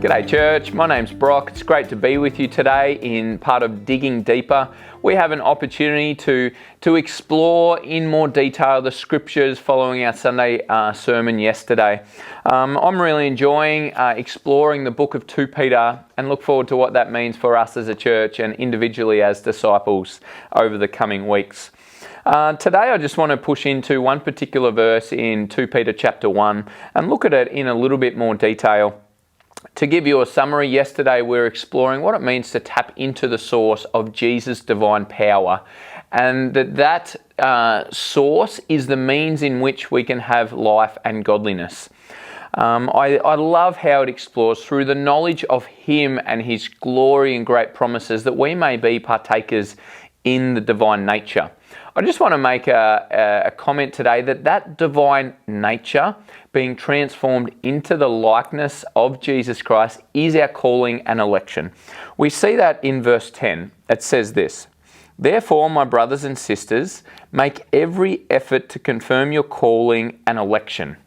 G'day church, my name's Brock. It's great to be with you today in part of Digging Deeper. We have an opportunity to explore in more detail the scriptures following our Sunday sermon yesterday. I'm really enjoying exploring the book of 2 Peter and look forward to what that means for us as a church and individually as disciples over the coming weeks. Today I just want to push into one particular verse in 2 Peter chapter 1 and look at it in a little bit more detail. To give you a summary, yesterday we were exploring what it means to tap into the source of Jesus' divine power, and that source is the means in which we can have life and godliness. I love how it explores through the knowledge of Him and His glory and great promises that we may be partakers in the divine nature. I just want to make a comment today that divine nature, being transformed into the likeness of Jesus Christ, is our calling and election. We see that in verse 10. It says this: "Therefore, my brothers and sisters, make every effort to confirm your calling and election."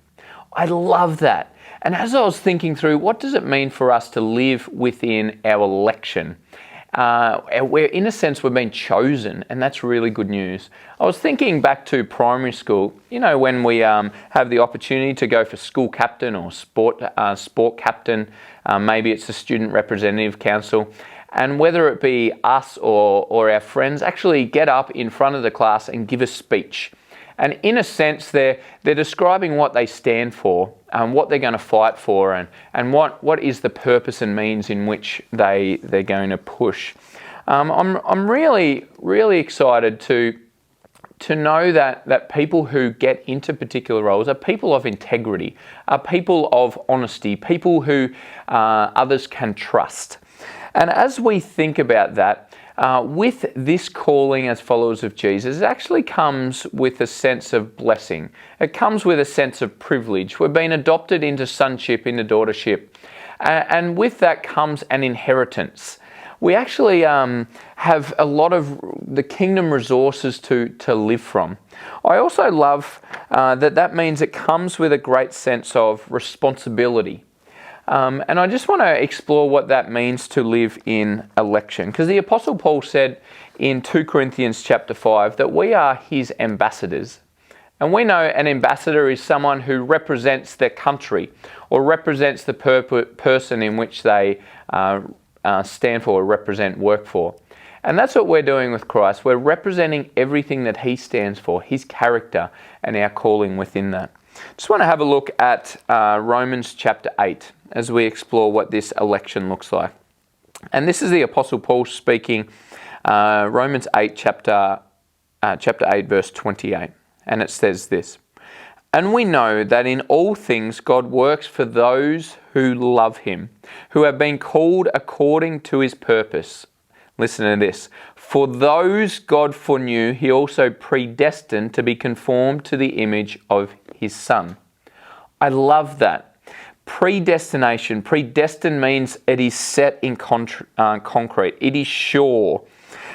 I love that. And as I was thinking through, what does it mean for us to live within our election? We're, in a sense, we've been chosen, and that's really good news. I was thinking back to primary school, when we have the opportunity to go for school captain or sport captain, maybe it's the student representative council, and whether it be us or our friends actually get up in front of the class and give a speech. And in a sense, they're describing what they stand for, what they're going to fight for, and what is the purpose and means in which they're going to push. I'm really, really excited to know that people who get into particular roles are people of integrity, are people of honesty, people who others can trust. And as we think about that, with this calling as followers of Jesus, it actually comes with a sense of blessing. It comes with a sense of privilege. We've been adopted into sonship, into daughtership. And with that comes an inheritance. We actually have a lot of the kingdom resources to live from. I also love that means it comes with a great sense of responsibility. And I just want to explore what that means to live in election. Because the Apostle Paul said in 2 Corinthians chapter 5 that we are his ambassadors. And we know an ambassador is someone who represents their country or represents the person in which they stand for or represent, work for. And that's what we're doing with Christ. We're representing everything that he stands for, his character and our calling within that. Just want to have a look at Romans chapter 8 as we explore what this election looks like. And this is the Apostle Paul speaking, Romans 8, chapter 8, verse 28. And it says this: "And we know that in all things God works for those who love him, who have been called according to his purpose." Listen to this: "For those God foreknew, he also predestined to be conformed to the image of his Son." I love that. Predestination. Predestined means it is set in concrete. It is sure.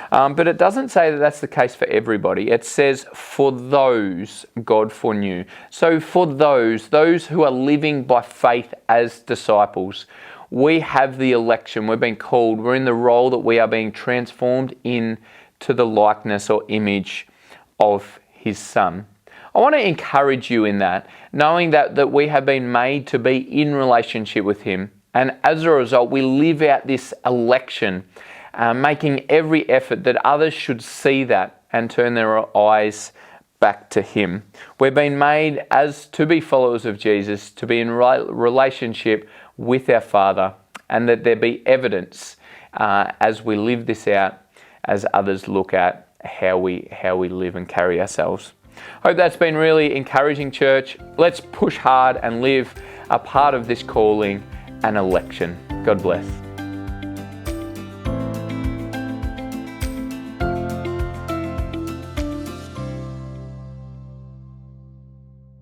But it doesn't say that that's the case for everybody. It says, for those God foreknew. So for those who are living by faith as disciples, we have the election. We've been called. We're in the role that we are being transformed into the likeness or image of his Son. I want to encourage you in that, knowing that we have been made to be in relationship with him. And as a result, we live out this election, making every effort that others should see that and turn their eyes back to him. We've been made to be followers of Jesus, to be in relationship with our Father, and that there be evidence as we live this out, as others look at how we live and carry ourselves. Hope that's been really encouraging, church. Let's push hard and live a part of this calling and election. God bless.